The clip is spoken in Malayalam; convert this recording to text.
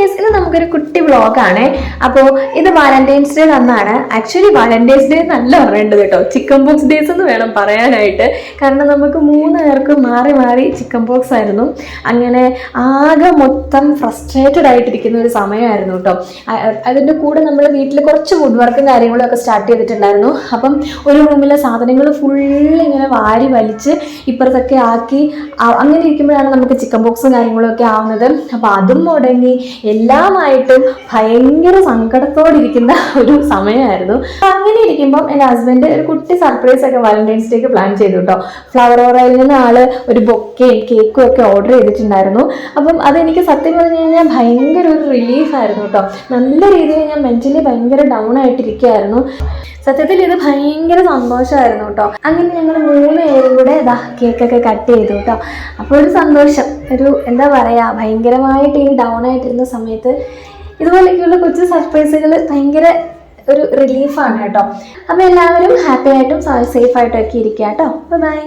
ഗൈസ്, ഇത് നമുക്കൊരു കുട്ടി വ്ളോഗാണ്. അപ്പോൾ ഇത് വാലന്റൈൻസ് ഡേ അന്നാണ്. ആക്ച്വലി വാലന്റൈൻസ് ഡേ എന്നല്ല പറയേണ്ടത് കേട്ടോ, ചിക്കൻ പോക്സ് ഡേയ്സ് എന്ന് വേണം പറയാനായിട്ട്. കാരണം നമുക്ക് 3 പേർക്ക് മാറി മാറി ചിക്കൻ പോക്സ് ആയിരുന്നു. അങ്ങനെ ആകെ മൊത്തം ഫ്രസ്ട്രേറ്റഡ് ആയിട്ടിരിക്കുന്ന ഒരു സമയമായിരുന്നു കേട്ടോ. അതിൻ്റെ കൂടെ നമ്മൾ വീട്ടിൽ കുറച്ച് വുഡ് വർക്കും കാര്യങ്ങളും ഒക്കെ സ്റ്റാർട്ട് ചെയ്തിട്ടുണ്ടായിരുന്നു. അപ്പം ഒരു റൂമിലെ സാധനങ്ങൾ ഫുള്ള് ഇങ്ങനെ വാരി വലിച്ച് ഇപ്പുറത്തൊക്കെ ആക്കി അങ്ങനെ ഇരിക്കുമ്പോഴാണ് നമുക്ക് ചിക്കൻ ബോക്സും കാര്യങ്ങളും ഒക്കെ ആവുന്നത്. അപ്പോൾ അതും മുടങ്ങി എല്ലാമായിട്ടും ഭയങ്കര സങ്കടത്തോടിരിക്കുന്ന ഒരു സമയമായിരുന്നു. അപ്പം അങ്ങനെ ഇരിക്കുമ്പം എൻ്റെ ഹസ്ബൻഡ് ഒരു കുട്ടി സർപ്രൈസ് ഒക്കെ വാലന്റൈൻസ് ഡേക്ക് പ്ലാൻ ചെയ്തു കേട്ടോ. ഫ്ലവർ ഓറയിൽ നിന്ന് ആള് ഒരു ബൊക്കയും കേക്കും ഒക്കെ ഓർഡർ ചെയ്തിട്ടുണ്ടായിരുന്നു. അപ്പം അതെനിക്ക് സത്യം പറഞ്ഞു കഴിഞ്ഞാൽ ഭയങ്കര ഒരു റിലീഫായിരുന്നു കേട്ടോ. നല്ല രീതിയിൽ ഞാൻ മെന്റലി ഭയങ്കര ഡൗൺ ആയിട്ടിരിക്കുകയായിരുന്നു. സത്യത്തിൽ ഇത് ഭയങ്കര സന്തോഷമായിരുന്നു കേട്ടോ. അങ്ങനെ ഞങ്ങൾ 3 പേരും കൂടെ കേക്കൊക്കെ കട്ട് ചെയ്തു കേട്ടോ. അപ്പോൾ ഒരു സന്തോഷം, ഒരു എന്താ പറയുക, ഭയങ്കരമായിട്ട് ഈ ഡൗൺ ആയിട്ടിരുന്ന സമയത്ത് ഇതുപോലെയൊക്കെയുള്ള കൊച്ചു സർപ്രൈസുകൾ ഭയങ്കര ഒരു റിലീഫാണ് കേട്ടോ. അപ്പോൾ എല്ലാവരും ഹാപ്പി ആയിട്ടും സേഫ് ആയിട്ടും ഒക്കെ ഇരിക്കുക കേട്ടോ. ബൈ.